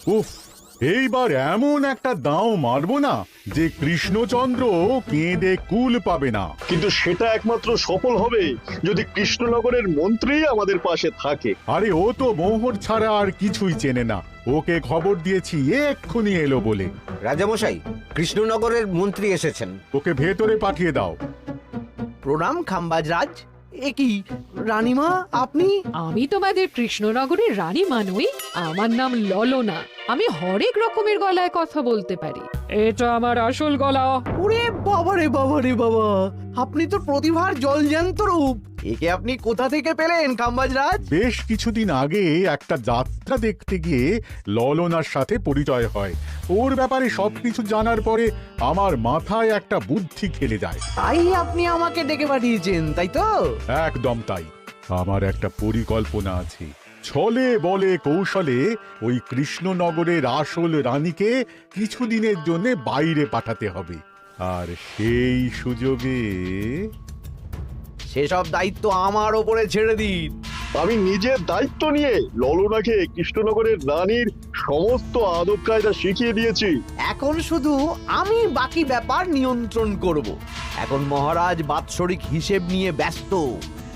উফ, এইবার এমন একটা দাও মারবো না যে কৃষ্ণচন্দ্র কেঁদে কুল পাবে না। কিন্তু সেটা একমাত্র সফল হবে যদি কৃষ্ণনগরের মন্ত্রী আমাদের পাশে থাকে। আরে ও তো মোহর ছাড়া আর কিছুই চেনে না। ওকে খবর দিয়েছি এক্ষুনি এলো বলে। রাজামশাই, কৃষ্ণনগরের মন্ত্রী এসেছেন। ওকে ভেতরে পাঠিয়ে দাও। প্রণাম খাম্বাজরাজ। এ কি রানীমা, আপনি? আমি তোমাদের কৃষ্ণনগরের রানীমা নই, আমার নাম ললনা। আমি হরেক রকমের গলায় কথা বলতে পারি। এটা আমার আসল গলা। ওরে বাবা রে বাবা রে বাবা, আপনি তো প্রতিভার জলজ্যান্ত রূপ। একে আপনি কোথা থেকে পেলেন খাম্বাজরাজ? বেশ কিছুদিন আগে একটা যাত্রা দেখতে গিয়ে ললনার সাথে পরিচয় হয়। ওর ব্যাপারে সবকিছু জানার পরে আমার মাথায় একটা বুদ্ধি খেলে যায়। তাই আপনি আমাকে ডেকে পাঠিয়েছেন, তাই তো? একদম তাই। আমার একটা পরিকল্পনা আছে। ছলে বলে কৌশলে ওই কৃষ্ণনগরের আসল রানীকে কিছুদিনের জন্য বাইরে পাঠাতে হবে, আর সেই সুযোগে সেসব দায়িত্ব আমার ওপরে ছেড়ে দিন। আমি নিজের দায়িত্ব নিয়ে ললনাকে কৃষ্ণনগরের রানীর সমস্ত আদব কায়দা শিখিয়ে দিয়েছি। এখন শুধু আমি বাকি ব্যাপার নিয়ন্ত্রণ করব। এখন মহারাজ বাৎসরিক হিসেব নিয়ে ব্যস্ত,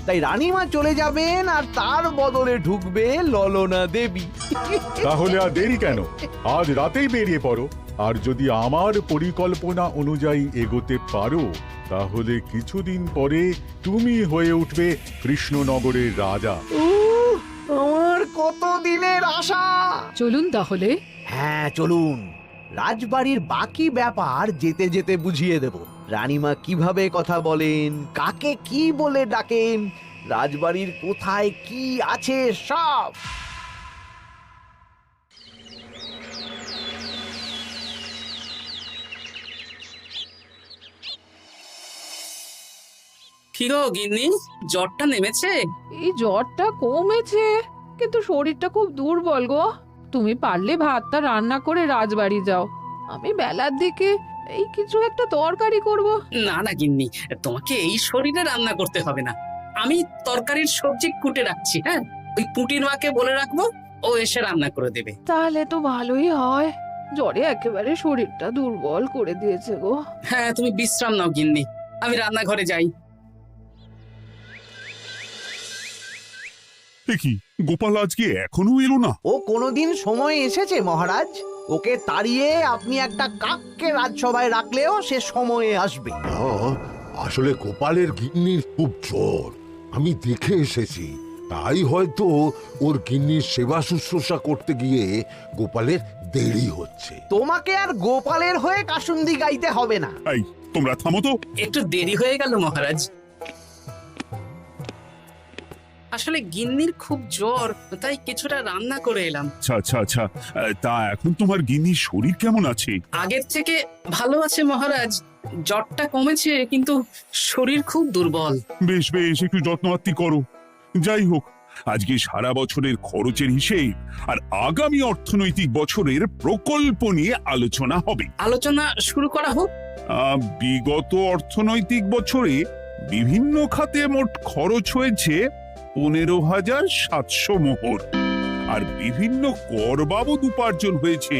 তাই রানীমা চলে যাবেন আর তার বদলে ঢুকবে ললনা দেবী। তাহলে আর দেরি কেন? আজ রাতেই বেরিয়ে পড়ো। আর যদি আমার পরিকল্পনা অনুযায়ী এগোতে পারো, তাহলে কিছুদিন পরে তুমি হয়ে উঠবে কৃষ্ণনগরের রাজা। আমার কত দিনের আশা। চলুন তাহলে। হ্যাঁ চলুন, রাজবাড়ির বাকি ব্যাপার যেতে যেতে বুঝিয়ে দেব। রানীমা কিভাবে কথা বলেন, কাকে কি বলে ডাকেন, রাজবাড়ির কোথায় কি আছে সব। কি গো গিন্নি, জ্বরটা নেমেছে? এই জ্বরটা কমেছে, কিন্তু শরীরটা খুব দুর্বল গো। তুমি পারলে ভাতটা রান্না করে রাজবাড়ি যাও। আমি বেলার দিকে এই কিছু একটা তরকারি করব। না না গিন্নি, তোমাকে এই শরীরে রান্না করতে হবে না। আমি তরকারির সবজি কুটে রাখছি। হ্যাঁ, ওই পুটির মাকে বলে রাখবো, ও এসে রান্না করে দেবে। তাহলে তো ভালোই হয়। জ্বরে একেবারে শরীরটা দুর্বল করে দিয়েছে গো। হ্যাঁ, তুমি বিশ্রাম নাও গিন্নি, আমি রান্নাঘরে যাই। কি গোপাল আজকে এখনো এলো না? ও কোনোদিন সময় এসেছে মহারাজ? ওকে তাড়িয়ে আপনি একটা কাককে রাজসভায় রাখলেও সে সময়ে আসবে। আসলে গোপালের গিন্নির খুব জ্বর, আমি দেখে এসেছি। তাই হয়তো ওর গিন্নির সেবা শুশ্রূষা করতে গিয়ে গোপালের দেরি হচ্ছে। তোমাকে আর গোপালের হয়ে কাসুন্দি গাইতে হবে না। এই তোমরা থামো তো। একটু দেরি হয়ে গেল মহারাজ। আসলে গিন্নির খুব জ্বর, তাই কিছুটা রান্না করে এলাম। আচ্ছা আচ্ছা আচ্ছা, তা এখন তোমার গিন্নির শরীর কেমন আছে? আগের থেকে ভালো আছে মহারাজ, জ্বরটা কমেছে, কিন্তু শরীর খুব দুর্বল। বেশ বেশ, একটু যত্নআত্তি করো। যাই হোক, আজকে সারা বছরের খরচের হিসেব আর আগামী অর্থনৈতিক বছরের প্রকল্প নিয়ে আলোচনা হবে। আলোচনা শুরু করা হোক। বিগত অর্থনৈতিক বছরে বিভিন্ন খাতে মোট খরচ হয়েছে 15,700 মোহর, আর বিভিন্ন কর বাবদ উপার্জন হয়েছে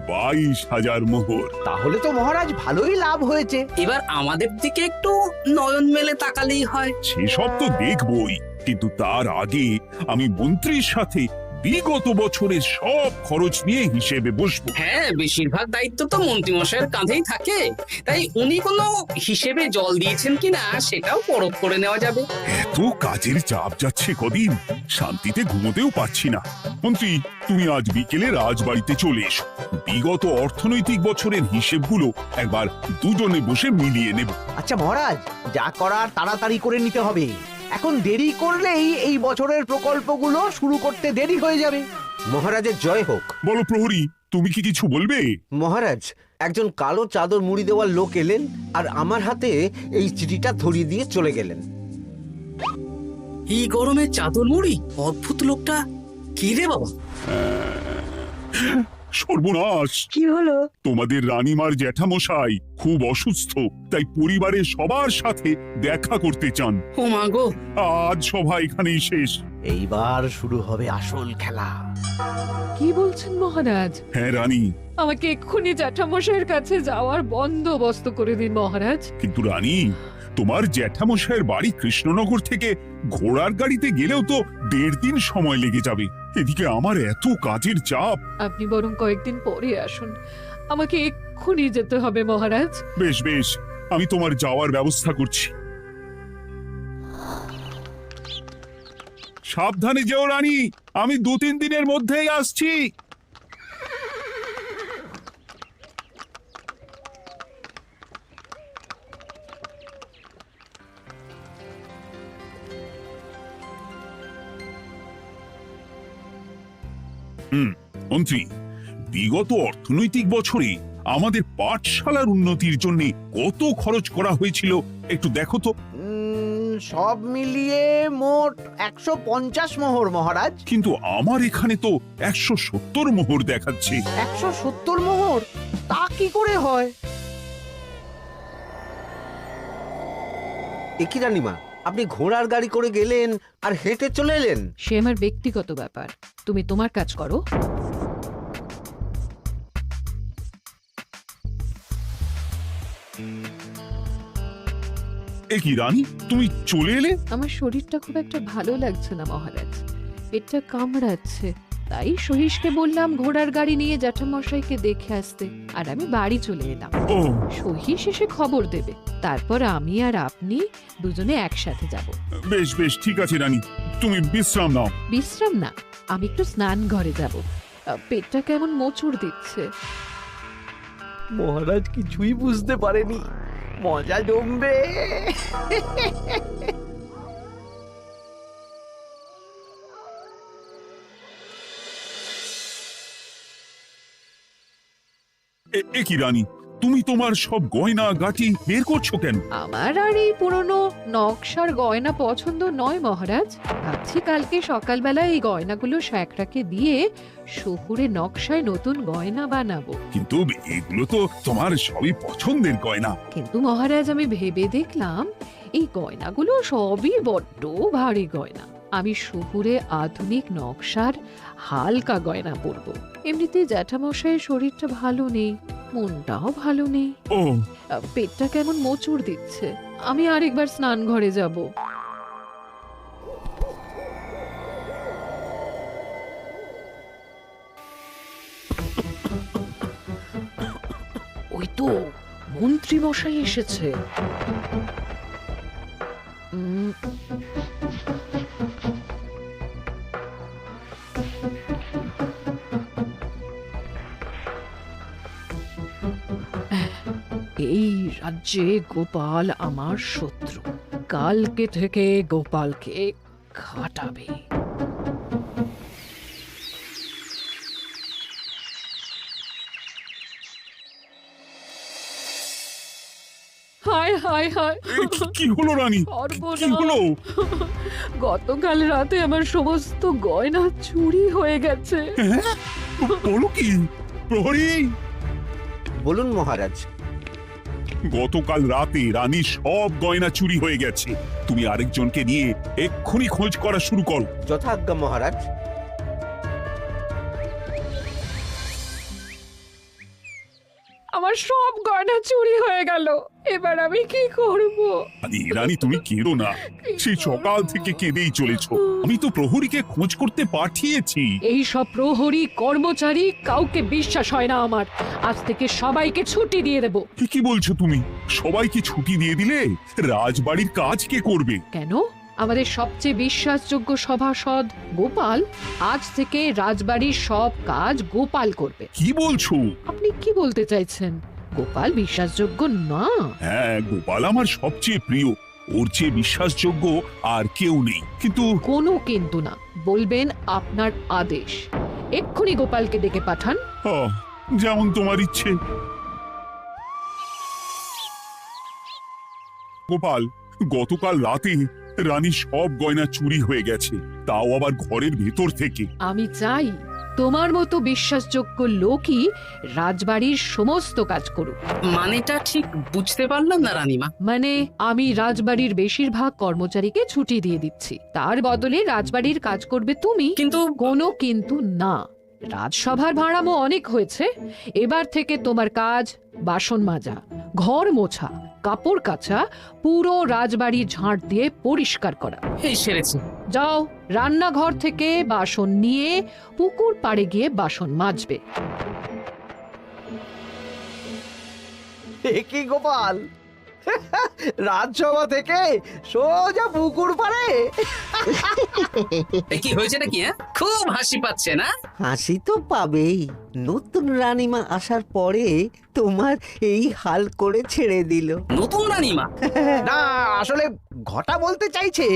22,000 মোহর। তাহলে তো মহারাজ ভালোই লাভ হয়েছে। এবার আমাদের দিকে একটু নয়ন মেলে তাকালেই হয়। সেসব তো দেখবই, কিন্তু তার আগে আমি মন্ত্রীর সাথে বিগত বছরের সব খরচ নিয়ে হিসেবে বসবো। হ্যাঁ, বেশিরভাগ দায়িত্ব তো মন্ত্রীমশাইয়ের কাঁধেই থাকে, তাই উনি কোনো হিসেবে জল দিয়েছেন কিনা সেটাও পরখ করে নেওয়া যাবে। এত কাজের চাপ যাচ্ছে কদিন, শান্তিতে ঘুমোতেও পারছি না। মন্ত্রী, তুমি আজ বিকেলে রাজবাড়িতে চলে এসো। বিগত অর্থনৈতিক বছরের হিসেবগুলো একবার দুজনে বসে মিলিয়ে নেব। আচ্ছা মহারাজ, যা করার তাড়াতাড়ি করে নিতে হবে। এখন দেরি করলেই এই বছরের প্রকল্পগুলো শুরু করতে দেরি হয়ে যাবে। মহারাজের জয় হোক। বলো প্রহরী, তুমি কি কিছু বলবে? মহারাজ, একজন কালো চাদর মুড়ি দেওয়ার লোক এলেন আর আমার হাতে এই চিঠিটা ধরিয়ে দিয়ে চলে গেলেন। এই গরমে চাদর মুড়ি? অদ্ভুত লোকটা। কি রে বাবা? সর্বনাশ! কি হলো? তোমাদের রানীমার জ্যাঠামশাই খুব অসুস্থ, তাই পরিবারের সবার সাথে দেখা করতে চান। ও মা গো! আজ সভা এখানেই শেষ। এইবার শুরু হবে আসল খেলা। কি বলছেন মহারাজ? হ্যাঁ রানী, আমাকে এক্ষুনি জ্যাঠামশাইয়ের কাছে যাওয়ার বন্দোবস্ত করে দিন মহারাজ। কিন্তু রানী, তোমার জ্যাঠামশাইয়ের বাড়ি কৃষ্ণনগর থেকে ঘোড়ার গাড়িতে গেলেও তো 1.5 দিন সময় লেগে যাবে। এদিকে আমার এত কাজের চাপ। আপনি বরং কয়েকদিন পরে আসুন, আমাকে এক্ষুনি যেতে হবে মহারাজ। বেশ বেশ, আমি তোমার যাওয়ার ব্যবস্থা করছি। সাবধানে যেও রানী, আমি 2-3 দিনের মধ্যেই আসছি। মন্ত্রী, বিগত অর্থনৈতিক বছরে আমাদের পাঠশালার উন্নতির জন্য কত খরচ করা হয়েছিল একটু দেখো তো। সব মিলিয়ে মোট 150 মোহর মহারাজ। কিন্তু আমার এখানে তো 170 মোহর দেখাচ্ছে। 170 মোহর? তা কি করে হয়? একই রানীমা, আপনি ঘোড়ার গাড়ি করে গেলেন আর হেঁটে চলে এলেন? সে আমার ব্যক্তিগত ব্যাপার, তুমি তোমার কাজ করো। এ কি রানী, তুমি চলে এলে? আমার শরীরটা খুব একটা ভালো লাগছে না মহারাজ, পেটটা কামড়াচ্ছে। তাই সহিসকে বললাম ঘোড়ার গাড়ি নিয়ে জ্যাঠামশাইকে দেখে আসতে, আর আমি বাড়ি চলে এলাম। ও, সহিস এসে খবর দেবে, তারপর আমি আর আপনি দুজনে একসাথে যাব। বেশ বেশ, ঠিক আছে রানী, তুমি বিশ্রাম নাও। বিশ্রাম না, আমি একটু স্নান ঘরে যাব, পেটটা কেমন মোচড় দিচ্ছে। মহারাজ কিছুই বুঝতে পারেনি, মজা জমবে। এ কি রানী, তুমি তোমার সব গয়না গাটি বের করছো কেন? আমার আর এই পুরনো নকশার গয়না পছন্দ নয় মহারাজ। ভাবছি কালকে সকালবেলা এই গয়নাগুলো শ্যাকরাকে দিয়ে শহুরে নকশায় নতুন গয়না বানাবো। কিন্তু এগুলো তো তোমার সবই পছন্দের গয়না। কিন্তু মহারাজ, আমি ভেবে দেখলাম এই গয়নাগুলো সবই বড্ড ভারী গয়না। আমি শহুরে আধুনিক নকশার হালকা গয়না পরবো। এমনিতে জ্যাঠামশাইয়ের শরীরটা ভালো নেই, মনটাও ভালো নেই, ও, পেটটা কেমন মোচড় দিচ্ছে। আমি আরেকবার স্নান ঘরে যাব। ওই তো মন্ত্রী মশাই এসেছে। এই রাজ্যে গোপাল আমার শত্রু, কালকে থেকে গোপালকে খাটাবে। হায় হায় হায়, এ কি হলো রানী, কি হলো? গতকাল রাতে আমার সমস্ত গয়না চুরি হয়ে গেছে। হ্যাঁ? বলো কি প্রহরী? বলুন মহারাজ। গতকাল রাতে রানীর সব গয়না চুরি হয়ে গেছে। তুমি আরেকজনকে নিয়ে এক্ষুনি খোঁজ করা শুরু করো। যথাজ্ঞা মহারাজ। আমার সব গয়না চুরি হয়ে গেল, এবার আমি কি করব? রানী তুমি কেঁদো না, সেই সকাল থেকে কেঁদেই চলেছো। আমি তো প্রহরীকে খোঁজ করতে পাঠিয়েছি। এই সব প্রহরী কর্মচারী কাউকে বিশ্বাস হয় না আমার। আজ থেকে সবাইকে ছুটি দিয়ে দেব। কি বলছো তুমি? সবাইকে ছুটি দিয়ে দিলে রাজবাড়ির কাজ কে করবে? কেন? আমাদের সবচেয়ে বিশ্বাসযোগ্য সভাসদ গোপাল আজ থেকে রাজবাড়ির সব কাজ গোপাল করবে। কি বলছো? আপনি কি বলতে চাইছেন? গোপাল বিশ্বাসযোগ্য না? হ্যাঁ, গোপাল আমার সবচেয়ে প্রিয়। ওর চেয়ে বিশ্বাসযোগ্য আর কেউ নেই। কিন্তু কোনো কিন্তু না, বলবেন আপনার আদেশ। এক্ষুনি গোপালকে ডেকে পাঠান। যেমন তোমার ইচ্ছে। গোপাল, গতকাল রাতে রানী সব গয়না চুরি হয়ে গেছে, তাও আবার ঘরের ভেতর থেকে। আমি চাই তোমার মতো বিশ্বাসযোগ্য লোকই রাজবাড়ির সমস্ত কাজ করুক। মানেটা ঠিক বুঝতে পারলাম না রানীমা। মানে আমি রাজবাড়ির বেশিরভাগ কর্মচারীকে ছুটি দিয়ে দিচ্ছি, তার বদলে রাজবাড়ির কাজ করবে তুমি। কিন্তু কোনো কিন্তু না। রাজসভার ভাড়ামো অনেক হয়েছে, এবার থেকে তোমার কাজ বাসন মাজা, ঘর মোছা, কাপড় কাচা, পুরো রাজবাড়ি ঝাঁট দিয়ে পরিষ্কার করা। এই সেরেছে। যাও, রান্নাঘর থেকে বাসন নিয়ে পুকুর পাড়ে গিয়ে বাসন মাজবে। এ কি গোপাল, রাজসভা থেকে সোজা পুকুর পাড়ে? এ কি হয়েছে নাকি? খুব হাসি পাচ্ছে না? হাসি তো পাবেই, নতুন রানীমা আসার পরে তোমার এই হাল করে ছেড়ে দিল। নতুন রানীমা? না, আসলে ঘটা বলতে চাইছে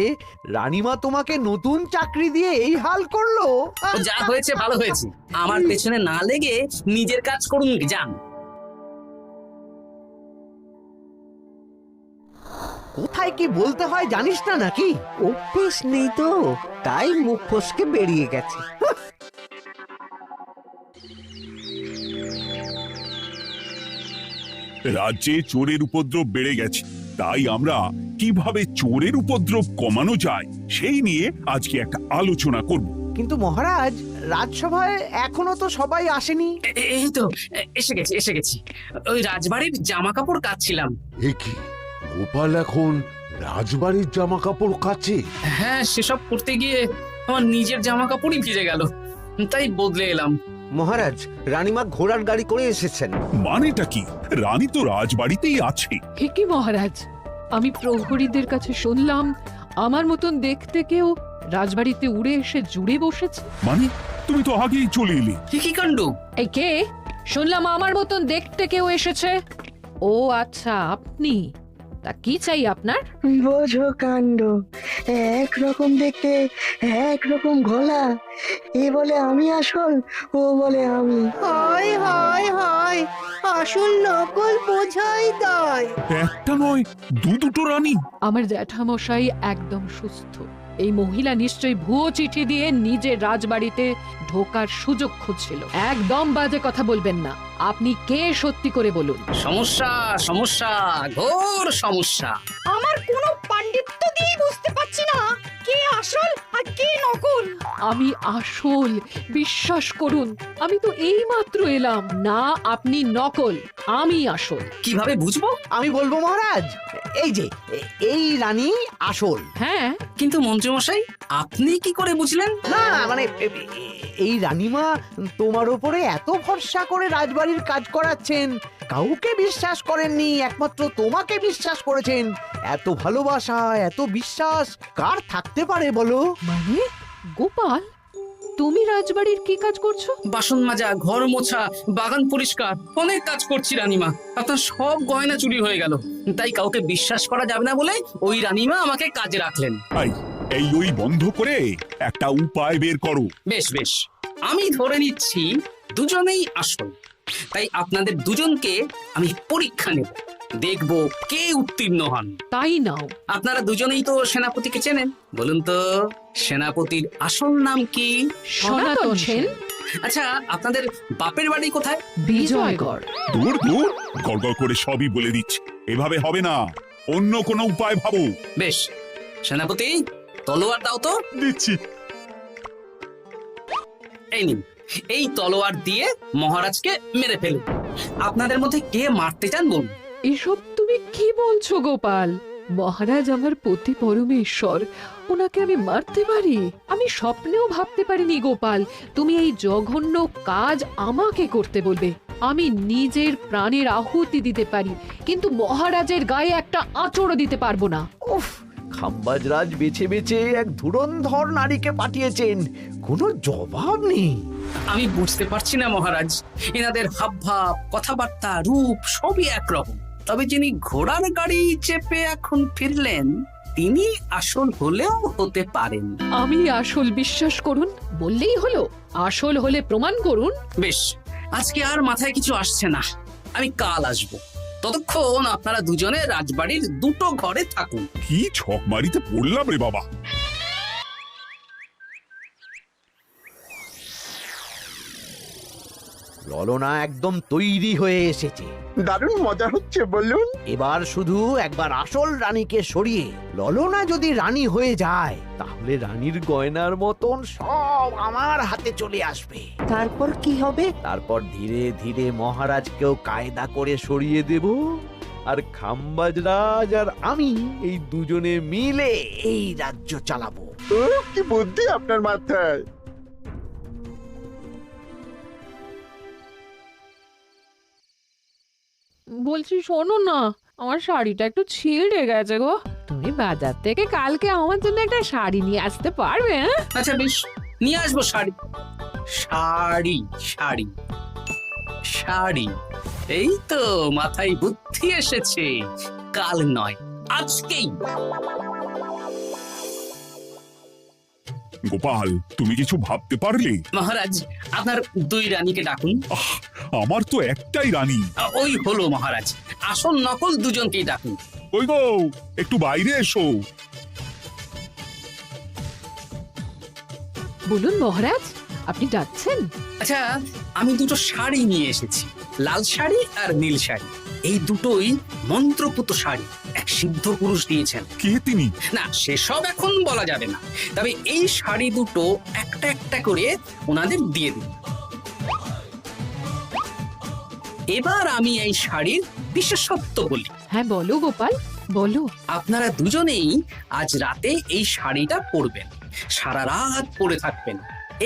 রানীমা তোমাকে নতুন চাকরি দিয়ে এই হাল করলো। ও যা হয়েছে ভালো হয়েছে, আমার পেছনে না লেগে নিজের কাজ করুন যান। কোথায় কি বলতে হয় জানিস না নাকি? অভ্যেস নেই তো, তাই মুখ ফসকে বেরিয়ে গেছে। রাজ্যে চোরের উপদ্রব বেড়ে গেছে, তাই আমরা কিভাবে চোরের উপদ্রব কমানো যায় সেই নিয়ে আজকে একটা আলোচনা করব। কিন্তু মহারাজ, রাজসভায় এখনো তো সবাই আসেনি। এই তো এসে গেছি। ওই রাজবাড়ির জামা কাপড় কাচ্ছিলাম। এ কি, গোপাল এখন রাজবাড়ির জামা কাপড় কাচে? হ্যাঁ, সেসব করতে গিয়ে আমার নিজের জামা কাপড়ই ভিজে গেল, তাই বদলে এলাম। মহারাজ, রানীমা ঘোড়ার গাড়ি করে এসেছেন। মানেটা কি? রানী তো রাজবাড়িতেই আছে। হে কি মহারাজ, আমি প্রহরীদের কাছে শুনলাম আমার মতন দেখতে কেউ রাজবাড়িতে উড়ে এসে জুড়ে বসেছে। মানে তুমি তো আগেই চলে এলে। কি কাণ্ড! এই কে? শুনলাম আমার মতন দেখতে কেউ এসেছে। ও আচ্ছা, আপনি। তা কি চাই আপনার? বোঝো কাণ্ড, একরকম দেখতে একরকম গলা, এ বলে আমি আসল, ও বলে আমি। হয় হয় হয়, আসল নকল বোঝাই দায়। একটা নয়, দুটো রানী। আমার জ্যাঠামশাই একদম সুস্থ। এই মহিলা নিশ্চয়ই ভুয়ো চিঠি দিয়ে নিজের রাজবাড়িতে ঢোকার সুযোগ খুঁজছিল। একদম বাজে কথা বলবেন না। আপনি কে সত্যি করে বলুন। সমস্যা সমস্যা, ঘোর সমস্যা। আমার কোনো পাণ্ডিত্য দিয়ে বুঝতে পারছি না কে আসল আর কে নকল। আমি আসল, বিশ্বাস করুন। আমি তো এই মাত্র এলাম। না, আপনি নকল, আমি আসল। কিভাবে বুঝবো? আমি বলবো মহারাজ, এই যে এই রানী আসল। হ্যাঁ, কিন্তু মন্ত্রীমশাই, আপনি কি করে বুঝলেন? না মানে এই রানীমা তোমার উপরে এত ভরসা করে রাজবাড়ির কাজ করাচ্ছেন, কাউকে বিশ্বাস করেননি, একমাত্র তোমাকে বিশ্বাস করেছেন। এত ভালোবাসা, এত বিশ্বাস কার থাকতে পারে বলো? মানে গোপাল, তুমি রাজবাড়ির কি কাজ করছো? বাসন মাজা, ঘর মোছা, বাগান পরিষ্কার, অনেক কাজ করছি রানীমা। আপনার সব গয়না চুরি হয়ে গেল, তাই কাউকে বিশ্বাস করা যাবে না বলে ওই রানীমা আমাকে কাজে রাখলেন। এই ওই বন্ধ করে একটা উপায় বের করো। বেশ বেশ, আমি ধরে নিচ্ছি দুজনেই আসল। তাই আপনাদের দুজনকে আমি পরীক্ষা নেব, দেখব কে উত্তীর্ণ হন। তাই নাও। আপনারা দুজনেই তো সেনাপতিকে চেনেন, বলুন তো সেনাপতির আসল নাম কি? সনাতন সেন। আচ্ছা, আপনাদের বাপের বাড়ি কোথায়? বিজয়গড়। দূর দূর, গড়গড় করে সবই বলে দিচ্ছে। এভাবে হবে না, অন্য কোনো উপায় ভাবো। বেশ, সেনাপতি তলোয়ার দাও তো। দিচ্ছি। এই নিন, এই তলোয়ার দিয়ে মহারাজকে মেরে ফেলুন। আপনাদের মধ্যে কে মারতে চান বলুন। এসব তুমি কি বলছো গোপাল? মহারাজ আমার পতি পরমেশ্বর, ওনাকে আমি মারতে পারি? আমি স্বপ্নেও ভাবতে পারিনি গোপাল তুমি এই জঘন্য কাজ আমাকে করতে বলবে। আমি নিজের প্রাণের আহুতি দিতে পারি, কিন্তু মহারাজের গায়ে একটা আঁচড়ও দিতে পারবো না। উফ, খাম্বাজরাজ বেছে বেছে এক ধুরন্ধর নারীকে পাঠিয়েছেন, কোনো জবাব নেই। আমি বুঝতে পারছি না মহারাজ, এনাদের হাবভাব, কথাবার্তা, রূপ সবই একরকম। তবে যিনি ঘোড়ার গাড়ি চেপে এখন ফিরলেন, তিনি আসল হলেও হতে পারেন। আমি আসল, বিশ্বাস করুন। বললেই হলো? আসল হলে প্রমাণ করুন। বেশ, আজকে আর মাথায় কিছু আসছে না, আমি কাল আসবো। ততক্ষণ আপনারা দুজনে রাজবাড়ির দুটো ঘরে থাকুন। কি ছক মারিতে পড়লাম রে বাবা। ললনা একদম তৈরি হয়ে এসেছে। দারুণ মজা হচ্ছে বলুন। এবার শুধু একবার আসল রানীকে সরিয়ে ললনা যদি রানী হয়ে যায়, তাহলে রানীর গয়নার মতন সব আমার হাতে চলে আসবে। তারপর কি হবে? তারপর ধীরে ধীরে মহারাজকেও কায়দা করে সরিয়ে দেব, আর খাম্বাজ রাজ আর আমি এই দুজনে মিলে এই রাজ্য চালাবো। কি বুদ্ধি আপনার মাথায়। বলছি শোনো না, আমার শাড়িটা একটু ছিঁড়ে গেছে গো। তুমি বাজার থেকে কালকে আমার জন্য একটা শাড়ি নিয়ে আসতে পারবে? হ্যাঁ, আচ্ছা বেশ, নিয়ে আসবো শাড়ি। শাড়ি শাড়ি শাড়ি, এই তো মাথায় বুদ্ধি এসেছে। কাল নয়, আজকেই। গোপাল, তুমি কিছু ভাবতে পারলে? মহারাজ, আপনার দুই রানীকে ডাকুন। আমার তো একটাই রানী। ওই হলো মহারাজ, আসল নকল দুজনকেই ডাকুন। ওই গো, একটু বাইরে এসো। বলুন মহারাজ, আপনি ডাকছেন? আচ্ছা, আমি দুটো শাড়ি নিয়ে এসেছি, লাল শাড়ি আর নীল শাড়ি। এই দুটোই মন্ত্রপুত শাড়ি, এক সিদ্ধ পুরুষ দিয়েছেন। কে তিনি? না, সেসব এখন বলা যাবে না, তবে এই শাড়ি দুটো একটা একটা করে ওনাদের দিয়ে দিন। এবার আমি এই শাড়ির বিশেষত্ব বলি। হ্যাঁ বলো গোপাল, বলো। আপনারা দুজনেই আজ রাতে এই শাড়িটা পরবেন, সারা রাত পরে থাকবেন।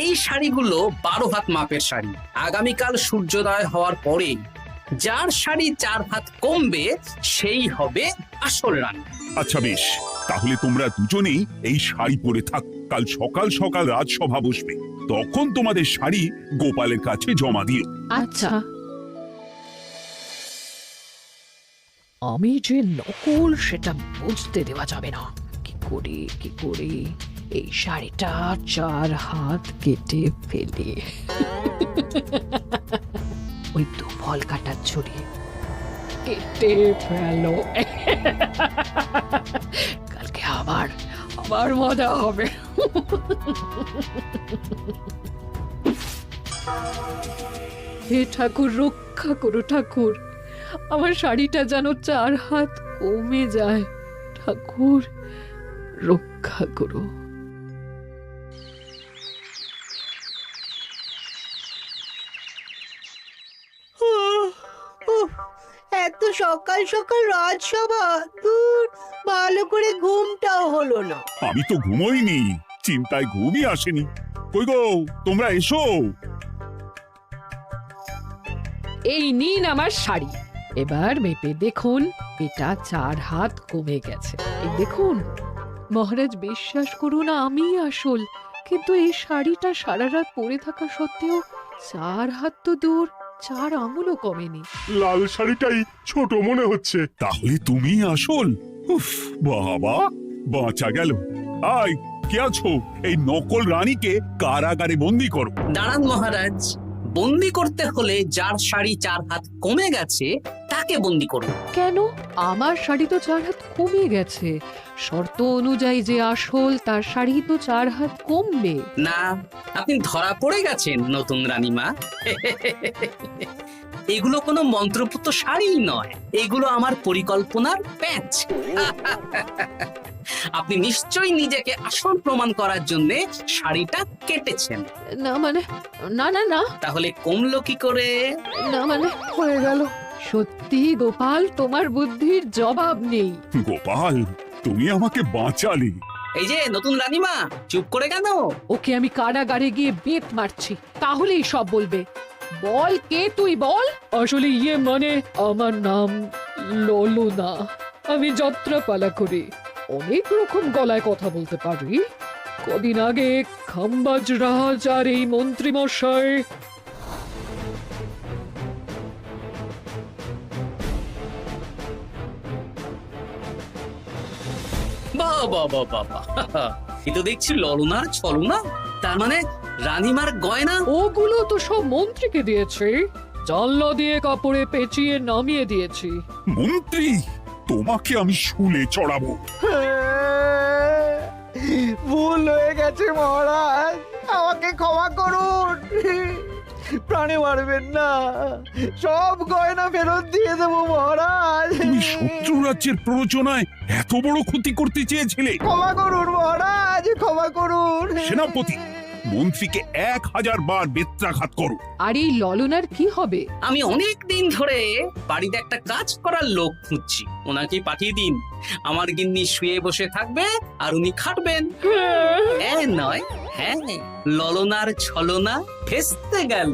এই শাড়িগুলো 12 হাত মাপের শাড়ি। আগামীকাল সূর্যোদয় হওয়ার পরে যার শাড়ি 4 হাত কমবে সেই হবে আসল রানী। আচ্ছা বেশ, তাহলে তোমরা দুজনেই এই শাড়ি পরে থাক। কাল সকাল সকাল রাজসভা বসবে, তখন তোমাদের শাড়ি গোপালের কাছে জমা দিও। আচ্ছা। আমি যে নকল সেটা বুঝতে দেওয়া যাবে না। কি করে এই শাড়িটা 4 হাত কেটে ফেলে ওই দুফল কাটার ছড়িয়ে কেটে ফেলো। কালকে আবার মজা হবে। হে ঠাকুর, রক্ষা করো ঠাকুর, আমার শাড়িটা যেন 4 হাত কমে যায়। ঠাকুর রক্ষা করো। এত সকাল সকাল রাজসভা, দূর, ভালো করে ঘুমটাও হলো না। আমি তো ঘুমোইনি, চিন্তায় ঘুমই আসেনি। কই গো, তোমরা এসো। এই নিন আমার শাড়ি, এবার মেপে দেখুন, এটা 4 হাত কমে গেছে। এই দেখুন মহারাজ, বিশ্বাস করুন আমি আসল, কিন্তু এই শাড়িটা সারা রাত পরে থাকা সত্ত্বেও 4 হাত তো দূর, 4 আঙুলও কমেনি। লাল শাড়িটাই ছোট মনে হচ্ছে। তাহলে তুমি আসল? উফ, বাবা, বাঁচা গেল। আয়, কে আছো? এই নকল রানীকে কারাগারে বন্দি করো। দাঁড়ান মহারাজ, বন্দি করতে হলে যার শাড়ি 4 হাত কমে গেছে তাকে বন্দি করুন। কেন? আমার শাড়ি তো 4 হাত কমে গেছে। শর্ত অনুযায়ী যে আসল তার শাড়ি তো 4 হাত কমবে না, আপনি ধরা পড়ে গেছেন নতুন রানীমা। এগুলো কোনো মন্ত্রপুত শাড়ি নয়, এগুলো আমার পরিকল্পনার প্যাচ। আপনি নিশ্চয়ই নিজেকে আসল প্রমাণ করার জন্য শাড়িটা কেটেছেন। না মানে, না না না, তাহলে কমলো কি করে? না মানে হয়ে গেল। সত্যি গোপাল, তোমার বুদ্ধির জবাব নেই। গোপাল, তুমি আমাকে বাঁচালে। এই যে নতুন রানীমা, চুপ করে কেন? ওকে আমি কারাগারে গিয়ে বেত মারছি, তাহলেই সব বলবে। বল, কে তুই বল। আসলে মানে আমার নাম ললনা, আমি যাত্রাপালা করি, অনেক রকম গলায় কথা বলতে পারি। কদিন আগে খাম্বাজ রাজ আর এই মন্ত্রী মশাই বাবা বাবা, এ তো দেখছি ললনার ছলনা। তার মানে রানীমার গয়না? ওগুলো তো সব মন্ত্রীকে দিয়েছে, জানলা দিয়ে কাপড়ে পেঁচিয়ে নামিয়ে দিয়েছি। মন্ত্রী, তোমাকে আমি শুলে চড়াবো। ভুল হয়ে গেছে মহারাজ, আমাকে ক্ষমা করুন। প্রাণে মারবেন না, সব গয়না ফেরত দিয়ে দেবো মহারাজ। তুমি শত্রু রাজ্যের প্ররোচনায় এত বড় ক্ষতি করতে চেয়েছিলে? ক্ষমা করুন মহারাজ, ক্ষমা করুন। সেনাপতি, মন্ত্রীকে 1000 বার বেত্রাঘাত করো। আর এই ললনার কি হবে? আমি অনেক দিন ধরে বাড়িতে একটা কাজ করার লোক খুঁজছি, ওনাকে পাঠিয়ে দিন। আমার গিন্নি শুয়ে বসে থাকবে আর উনি খাটবেন। নয়, হ্যাঁ, ললনার ছলনা ভেস্তে গেল।